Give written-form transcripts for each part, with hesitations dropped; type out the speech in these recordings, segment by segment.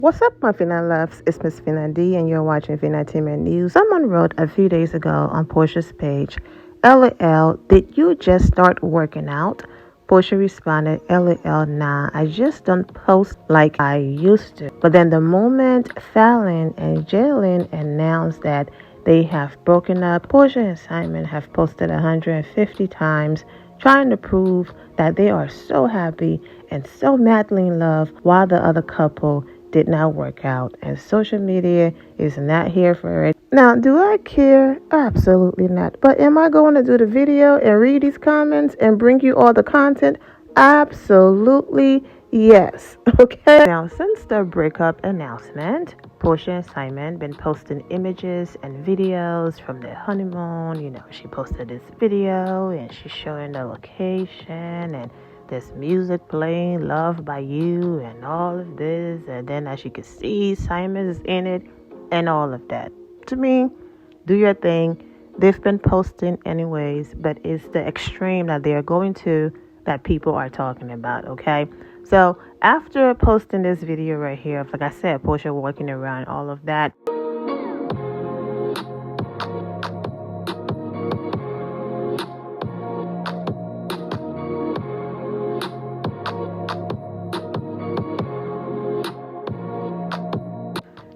What's up, my Finna loves? It's Miss Finna D, and you're watching Finna Entertainment News. Someone wrote a few days ago on Porsha's page, LOL, did you just start working out? Porsha responded, LOL, nah, I just don't post like I used to. But then the moment Falynn and Jalen announced that they have broken up, Porsha and Simon have posted 150 times trying to prove that they are so happy and so madly in love, while the other couple did not work out, and social media is not here for it. Now, do I care? Absolutely not. But am I going to do the video and read these comments and bring you all the content? Absolutely yes. Okay. Now, since the breakup announcement, Porsha and Simon been posting images and videos from their honeymoon. You know, she posted this video and she's showing the location and this music playing, Love by You, and all of this. And then as you can see, Simon is in it and all of that. To me, do your thing. They've been posting anyways, but it's the extreme that they are going to that people are talking about, okay? So after posting this video right here, like I said, Porsha walking around, all of that,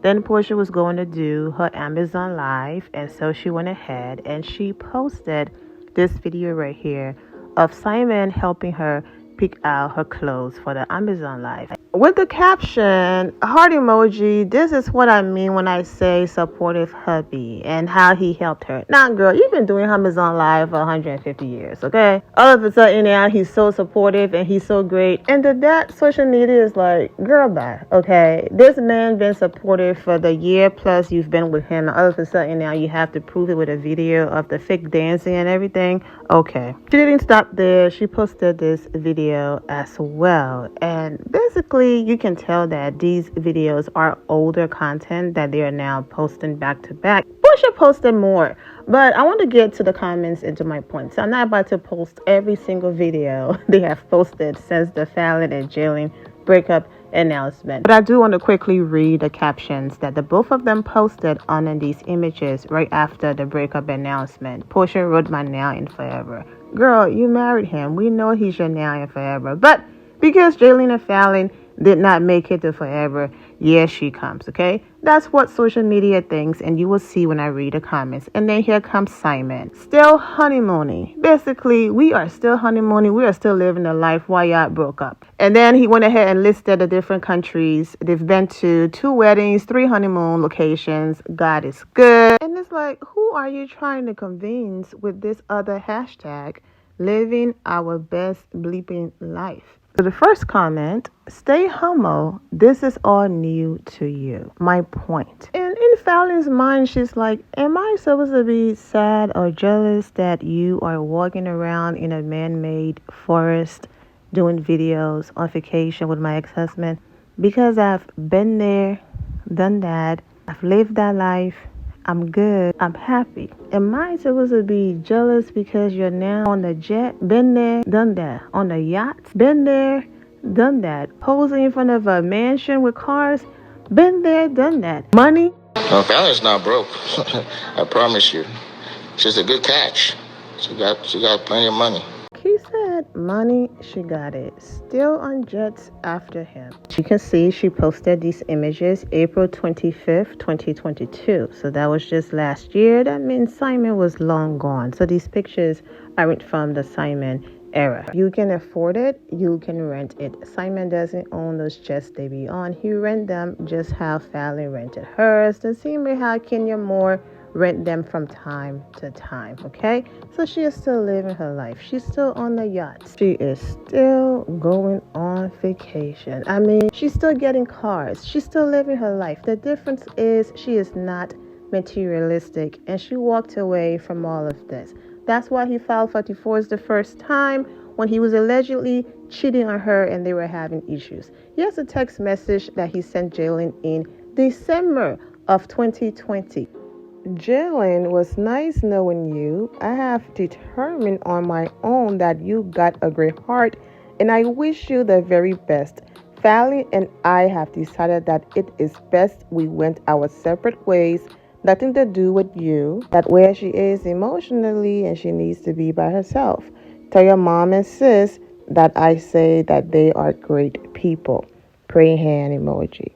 then Porsha was going to do her Amazon Live, and so she went ahead and she posted this video right here of Simon helping her pick out her clothes for the Amazon Live. With the caption, heart emoji, this is what I mean when I say supportive hubby, and how he helped her. Now, girl, you've been doing Amazon Live for 150 years, okay? All of a sudden now he's so supportive and he's so great. And that social media is like, girl, bye, okay? This man been supportive for the year plus you've been with him. All of a sudden now you have to prove it with a video of the fake dancing and everything. Okay. She didn't stop there. She posted this video as well. And basically, you can tell that these videos are older content that they are now posting back to back. Porsha posted more, but I want to get to the comments and to my point. So I'm not about to post every single video they have posted since the Falynn and Jalen breakup announcement. But I do want to quickly read the captions that the both of them posted on these images right after the breakup announcement. Porsha wrote, my now and forever. Girl, you married him. We know he's your now and forever. But because Jalen and Falynn did not make it to forever, yes, she comes, okay? That's what social media thinks, and you will see when I read the comments. And then here comes Simon. Still honeymooning. Basically, we are still honeymooning. We are still living the life while y'all broke up. And then he went ahead and listed the different countries. They've been to 2 weddings, 3 honeymoon locations. God is good. And it's like, who are you trying to convince with this other hashtag, living our best bleeping life? So the first comment, stay homo, this is all new to you. My point. And in Falynn's mind, she's like, am I supposed to be sad or jealous that you are walking around in a man-made forest doing videos on vacation with my ex-husband? Because I've been there, done that, I've lived that life, I'm good, I'm happy. Am I supposed to be jealous because you're now on the jet? Been there, done that. On the yacht? Been there, done that. Posing in front of a mansion with cars? Been there, done that. Money? No, Falyn's not broke. I promise you. She's a good catch. She got plenty of money. He said money, she got it. Still on jets after him. You can see she posted these images April 25th, 2022. So that was just last year. That means Simon was long gone. So these pictures aren't from the Simon era. You can afford it, you can rent it. Simon doesn't own those jets they be on. He rent them just how Falynn rented hers. The same way how Kenya Moore rent them from time to time, okay? So she is still living her life. She's still on the yacht. She is still going on vacation. I mean, she's still getting cars. She's still living her life. The difference is she is not materialistic, and she walked away from all of this. That's why he filed for divorce the first time, when he was allegedly cheating on her and they were having issues. He has a text message that he sent Jalen in December of 2020. Jalen, was nice knowing you. I have determined on my own that you got a great heart, and I wish you the very best. Falynn and I have decided that it is best we went our separate ways. Nothing to do with you. That where she is emotionally and she needs to be by herself. Tell your mom and sis that I say that they are great people. Praying hand emoji.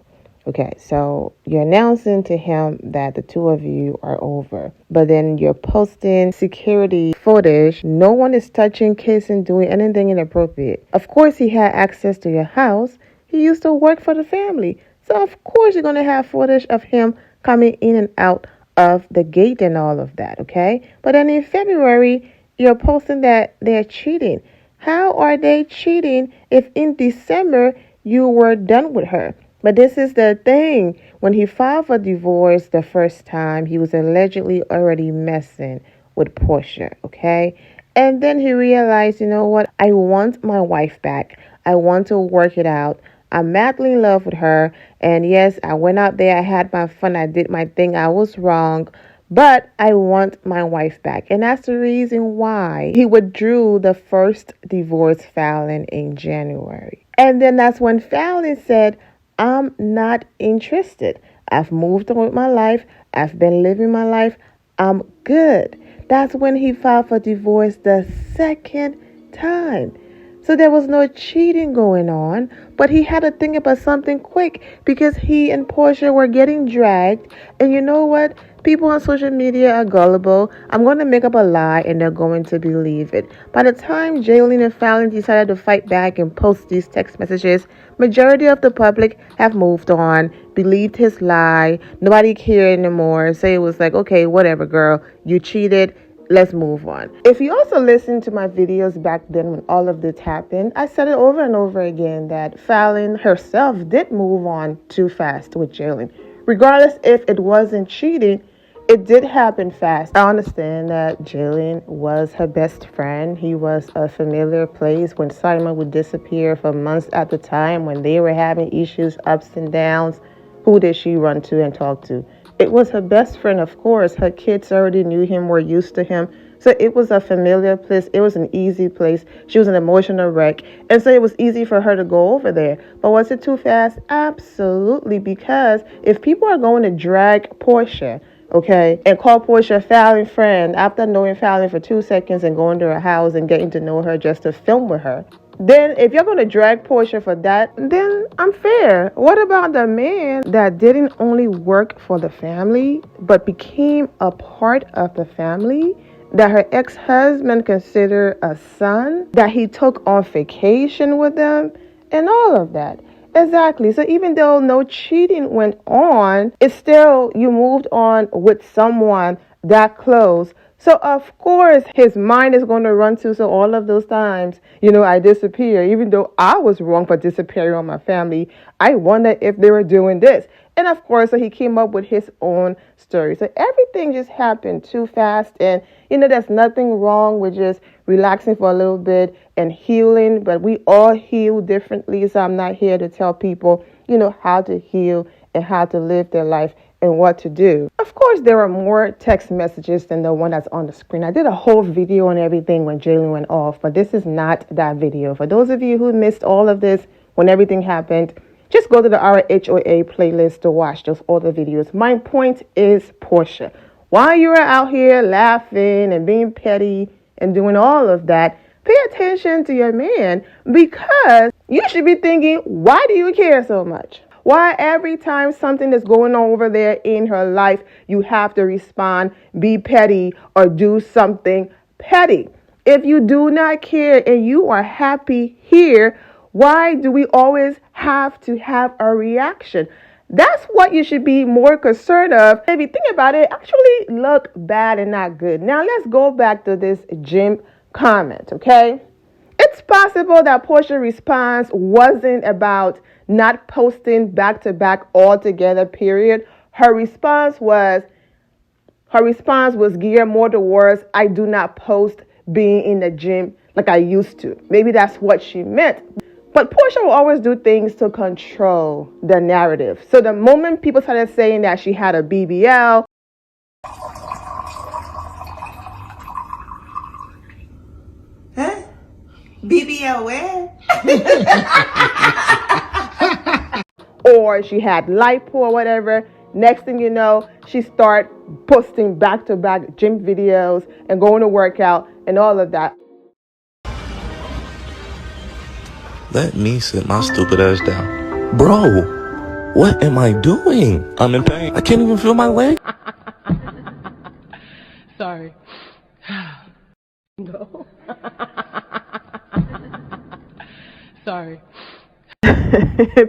Okay, so you're announcing to him that the two of you are over. But then you're posting security footage. No one is touching, kissing, doing anything inappropriate. Of course, he had access to your house. He used to work for the family. So, of course, you're going to have footage of him coming in and out of the gate and all of that, okay? But then in February, you're posting that they're cheating. How are they cheating if in December you were done with her? But this is the thing. When he filed for divorce the first time, he was allegedly already messing with Porsha, okay? And then he realized, you know what? I want my wife back. I want to work it out. I'm madly in love with her. And yes, I went out there. I had my fun. I did my thing. I was wrong. But I want my wife back. And that's the reason why he withdrew the first divorce filing in January. And then that's when Falynn said, I'm not interested. I've moved on with my life. I've been living my life. I'm good. That's when he filed for divorce the second time. So there was no cheating going on, but he had to think about something quick because he and Porsha were getting dragged. And you know what? People on social media are gullible. I'm going to make up a lie and they're going to believe it. By the time Jalen and Falynn decided to fight back and post these text messages, majority of the public have moved on, believed his lie. Nobody cared anymore. So it was like, okay, whatever, girl. You cheated. Let's move on. If you also listen to my videos back then when all of this happened, I said it over and over again that Falynn herself did move on too fast with Jalen. Regardless if it wasn't cheating, it did happen fast. I understand that Jalen was her best friend. He was a familiar place when Simon would disappear for months at a time, when they were having issues, ups and downs. Who did she run to and talk to? It was her best friend, of course. Her kids already knew him, were used to him. So it was a familiar place. It was an easy place. She was an emotional wreck. And so it was easy for her to go over there. But was it too fast? Absolutely. Because if people are going to drag Porsha, okay, and call Porsha a Falynn friend after knowing Falynn for 2 seconds and going to her house and getting to know her just to film with her, then if you're going to drag Porsha for that, then I'm fair. What about the man that didn't only work for the family, but became a part of the family, that her ex-husband considered a son, that he took on vacation with them, and all of that? Exactly. So even though no cheating went on, it's still you moved on with someone that close. So, of course, his mind is going to run to, so all of those times, I disappear. Even though I was wrong for disappearing on my family, I wonder if they were doing this. And, of course, so he came up with his own story. So everything just happened too fast. And, there's nothing wrong with just relaxing for a little bit and healing. But we all heal differently. So I'm not here to tell people, how to heal and how to live their life and what to do. Of course, there are more text messages than the one that's on the screen. I did a whole video on everything when Jalen went off, but this is not that video. For those of you who missed all of this when everything happened, just go to the RHOA playlist to watch those other videos. My point is Porsha. While you're out here laughing and being petty and doing all of that, pay attention to your man, because you should be thinking, why do you care so much? Why every time something is going on over there in her life, you have to respond, be petty, or do something petty? If you do not care and you are happy here, why do we always have to have a reaction? That's what you should be more concerned of. If you think about it, actually look bad and not good. Now let's go back to this gym comment, okay? It's possible that Porsha's response wasn't about not posting back-to-back altogether, period. Her response was geared more towards, I do not post being in the gym like I used to. Maybe that's what she meant. But Porsha will always do things to control the narrative. So the moment people started saying that she had a BBL, BBL where? or she had lipo or whatever. Next thing you know, she start posting back-to-back gym videos and going to work out and all of that. Let me sit my stupid ass down. Bro, what am I doing? I'm in pain. I can't even feel my leg. Sorry. No. Sorry.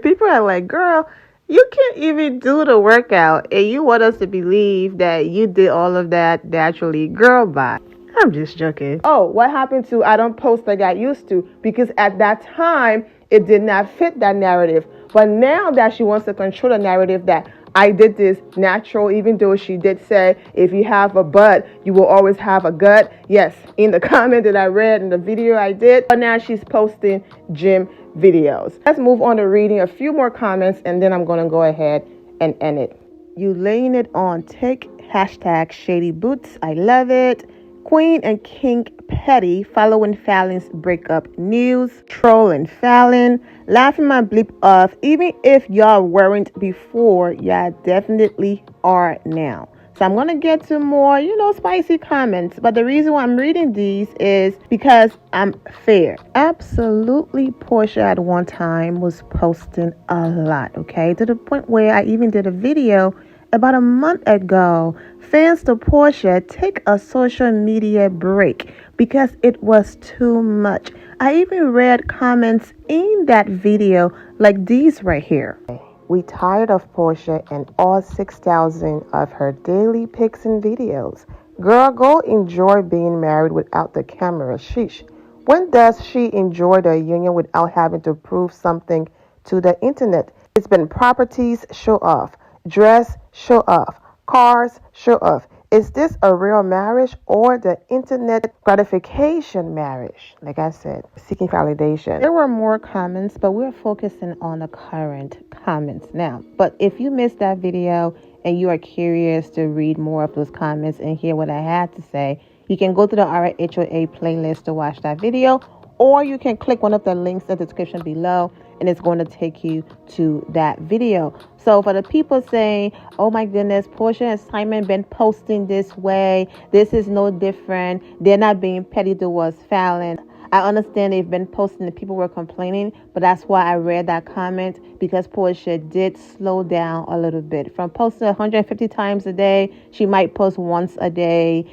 People are like, girl, you can't even do the workout and you want us to believe that you did all of that naturally. Girl, bye. I'm just joking. Oh, what happened to I don't post like I used to? Because at that time, it did not fit that narrative. But now that she wants to control the narrative that I did this natural, even though she did say, if you have a butt, you will always have a gut. Yes, in the comment that I read in the video I did. But now she's posting gym videos. Let's move on to reading a few more comments, and then I'm going to go ahead and end it. You laying it on thick. Hashtag shady boots. I love it. Queen and King Petty following Falynn's breakup news. Trolling Falynn. Laughing my bleep off. Even if y'all weren't before, y'all definitely are now. So I'm going to get to more, spicy comments. But the reason why I'm reading these is because I'm fair. Absolutely, Porsha at one time was posting a lot, okay? To the point where I even did a video about a month ago. Fans to Porsha take a social media break because it was too much. I even read comments in that video like these right here. We tired of Porsha and all 6,000 of her daily pics and videos. Girl, go enjoy being married without the camera. Sheesh. When does she enjoy the union without having to prove something to the internet? It's been properties, show off. Dress, show off. Cars, show off. Is this a real marriage or the internet gratification marriage? Like I said, seeking validation. There were more comments, but we're focusing on the current comments now. But if you missed that video and you are curious to read more of those comments and hear what I had to say, you can go to the RHOA playlist to watch that video, or you can click one of the links in the description below and it's going to take you to that video. So for the people saying, oh my goodness, Porsha and Simon been posting this way, this is no different, they're not being petty towards Falynn. I understand they've been posting and people were complaining, but that's why I read that comment, because Porsha did slow down a little bit. From posting 150 times a day, she might post once a day,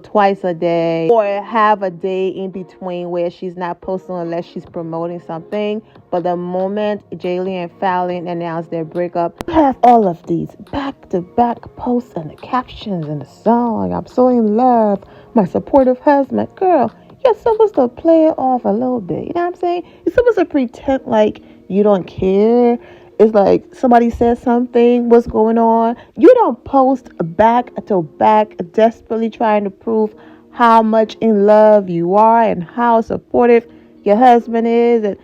twice a day, or have a day in between where she's not posting unless she's promoting something. But the moment Jaylee and Falynn announced their breakup, you have all of these back-to-back posts and the captions and the song, I'm so in love, my supportive husband. Girl, you're supposed to play it off a little bit. You know what I'm saying? You're supposed to pretend like you don't care. It's like somebody says something, what's going on? You don't post back to back, desperately trying to prove how much in love you are and how supportive your husband is. And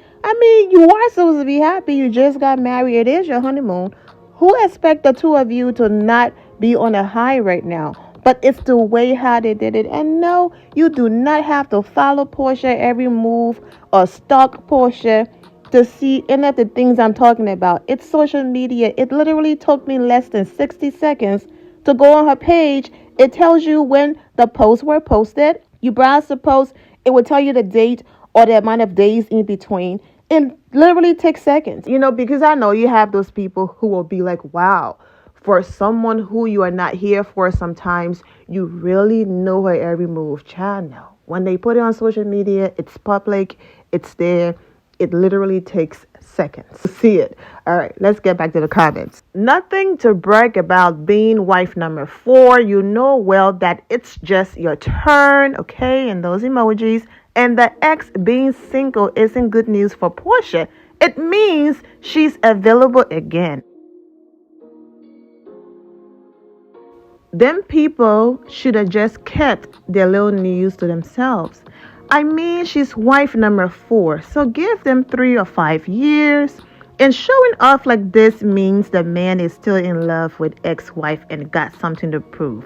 you are supposed to be happy. You just got married. It is your honeymoon. Who expect the two of you to not be on a high right now? But it's the way how they did it. And no, you do not have to follow Porsha every move or stalk Porsha to see any of the things I'm talking about. It's social media. It literally took me less than 60 seconds to go on her page. It tells you when the posts were posted. You browse the post. It will tell you the date or the amount of days in between. It literally takes seconds. Because I know you have those people who will be like, wow, for someone who you are not here for, sometimes you really know her every move. Child, no. When they put it on social media, it's public, it's there. It literally takes seconds to see it. All right, let's get back to the comments. Nothing to brag about being wife number 4. You know well that it's just your turn, okay? And those emojis. And the ex being single isn't good news for Porsha. It means she's available again. Them people should have just kept their little news to themselves. She's wife number 4, so give them 3 or 5 years. And showing off like this means the man is still in love with ex-wife and got something to prove.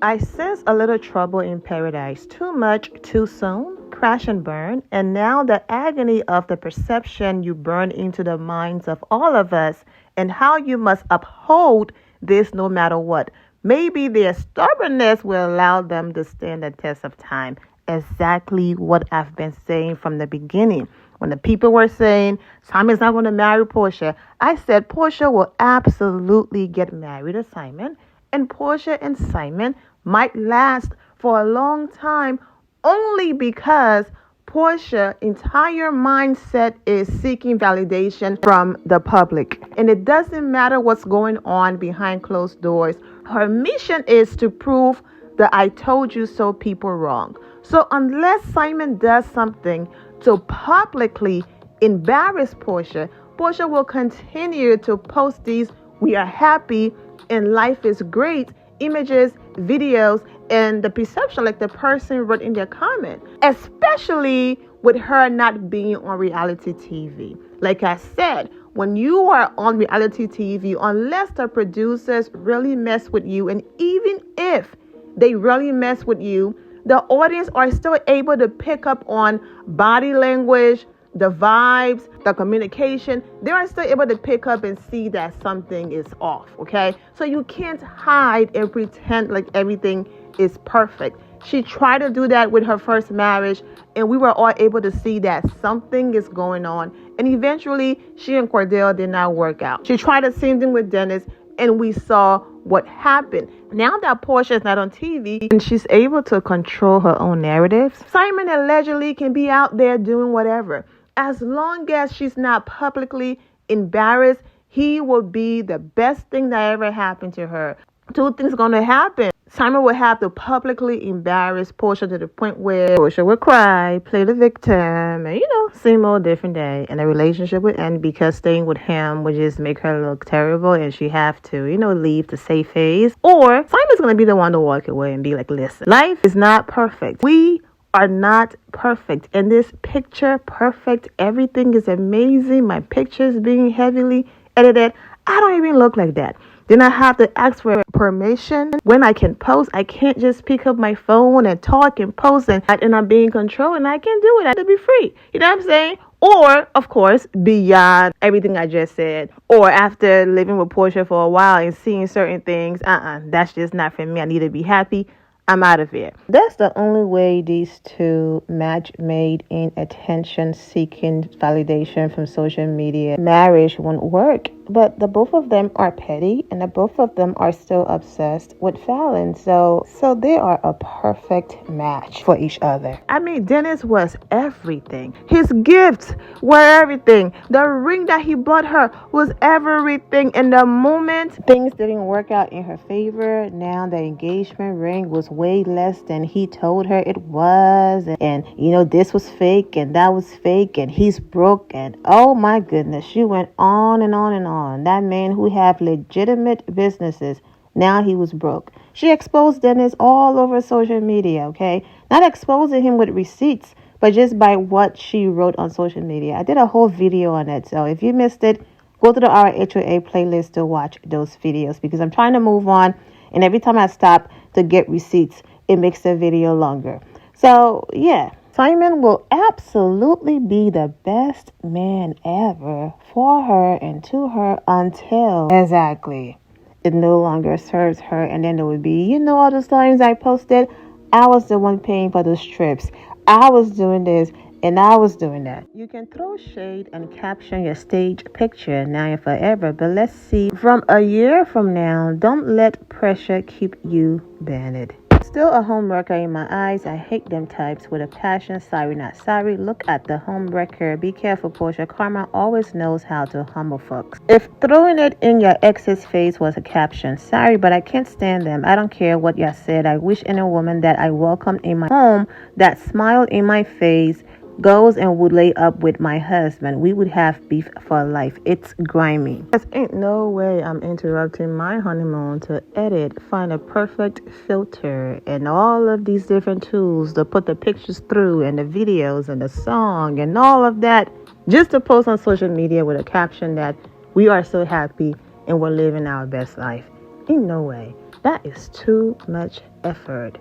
I sense a little trouble in paradise. Too much, too soon, crash and burn. And now the agony of the perception you burn into the minds of all of us and how you must uphold this no matter what. Maybe their stubbornness will allow them to stand the test of time. Exactly what I've been saying from the beginning. When the people were saying Simon's not going to marry Porsha, I said Porsha will absolutely get married to Simon, and Porsha and Simon might last for a long time only because Portia's entire mindset is seeking validation from the public. And it doesn't matter what's going on behind closed doors. Her mission is to prove the I told you so people wrong. So unless Simon does something to publicly embarrass Porsha, Porsha will continue to post these "we are happy" and "life is great" images, videos, and the perception like the person wrote in their comment, especially with her not being on reality TV. Like I said, when you are on reality TV, unless the producers really mess with you, and even if they really mess with you, the audience are still able to pick up on body language, the vibes, the communication. They are still able to pick up and see that something is off, okay? So you can't hide and pretend like everything is perfect. She tried to do that with her first marriage, and we were all able to see that something is going on. And eventually, she and Cordell did not work out. She tried the same thing with Dennis, and we saw what happened. Now that Porsha is not on TV and she's able to control her own narratives, Simon allegedly can be out there doing whatever. As long as she's not publicly embarrassed, he will be the best thing that ever happened to her. Two things going to happen. Simon will have to publicly embarrass Porsha to the point where Porsha will cry, play the victim, and, same old different day. And the relationship would end because staying with him would just make her look terrible and she have to, leave the safe phase. Or Simon's going to be the one to walk away and be like, listen, life is not perfect. We are not perfect. And this picture perfect, everything is amazing. My pictures being heavily edited. I don't even look like that. Then I have to ask for permission when I can post. I can't just pick up my phone and talk and post and I'm being controlled, and I can't do it. I have to be free. You know what I'm saying? Or, of course, beyond everything I just said. Or after living with Porsha for a while and seeing certain things, that's just not for me. I need to be happy. I'm out of it. That's the only way these two match made in attention-seeking validation from social media marriage won't work. But the both of them are petty, and the both of them are still obsessed with Falynn. So they are a perfect match for each other. I mean, Dennis was everything. His gifts were everything. The ring that he bought her was everything. And the moment things didn't work out in her favor, now the engagement ring was way less than he told her it was. And this was fake and that was fake and he's broke. And oh my goodness, she went on and on and on. That man who had legitimate businesses, now he was broke. She exposed Dennis all over social media, okay? Not exposing him with receipts, but just by what she wrote on social media. I did a whole video on it, so if you missed it, go to the RHOA playlist to watch those videos because I'm trying to move on, and every time I stop to get receipts, it makes the video longer. So, yeah. Simon will absolutely be the best man ever for her and to her until exactly it no longer serves her. And then there would be, all those times I posted, I was the one paying for those trips. I was doing this and I was doing that. You can throw shade and caption your stage picture now and forever, but let's see from a year from now. Don't let pressure keep you banned. Still a homewrecker in my eyes. I hate them types with a passion. Sorry, not sorry. Look at the homewrecker. Be careful, Porsha. Karma always knows how to humble folks. If throwing it in your ex's face was a caption, sorry, but I can't stand them. I don't care what you said. I wish any woman that I welcomed in my home that smiled in my face goes and would lay up with my husband. We would have beef for life. It's grimy. There ain't no way I'm interrupting my honeymoon to edit, find a perfect filter, and all of these different tools to put the pictures through and the videos and the song and all of that just to post on social media with a caption that we are so happy and we're living our best life. Ain't no way. That is too much effort.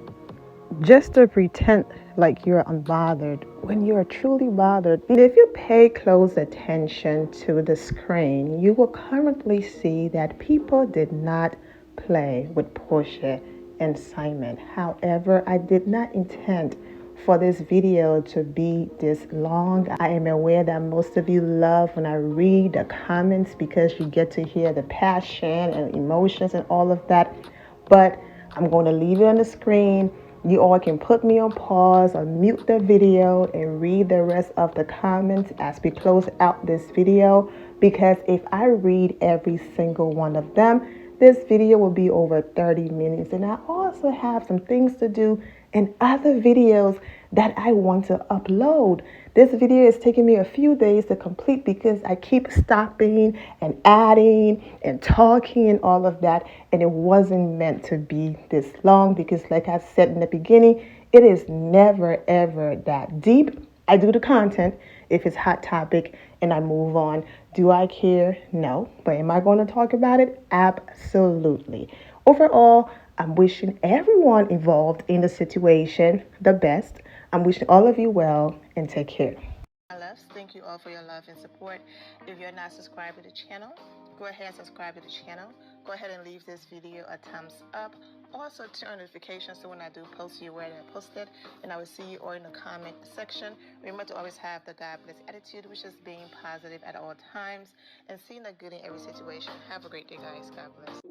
Just to pretend like you're unbothered when you're truly bothered. If you pay close attention to the screen, you will currently see that people did not play with Porsha and Simon. However, I did not intend for this video to be this long. I am aware that most of you love when I read the comments because you get to hear the passion and emotions and all of that. But I'm going to leave it on the screen. You all can put me on pause or mute the video and read the rest of the comments as we close out this video, because if I read every single one of them, this video will be over 30 minutes, and I also have some things to do and other videos that I want to upload. This video is taking me a few days to complete because I keep stopping and adding and talking and all of that, and it wasn't meant to be this long because, like I said in the beginning, it is never ever that deep. I do the content if it's hot topic and I move on. Do I care? No. But am I going to talk about it? Absolutely. Overall, I'm wishing everyone involved in the situation the best. I'm wishing all of you well and take care. My loves, thank you all for your love and support. If you're not subscribed to the channel, go ahead and subscribe to the channel. Go ahead and leave this video a thumbs up. Also turn on notifications so when I do post, you're aware that I posted. And I will see you all in the comment section. Remember to always have the God bless attitude, which is being positive at all times and seeing the good in every situation. Have a great day, guys. God bless.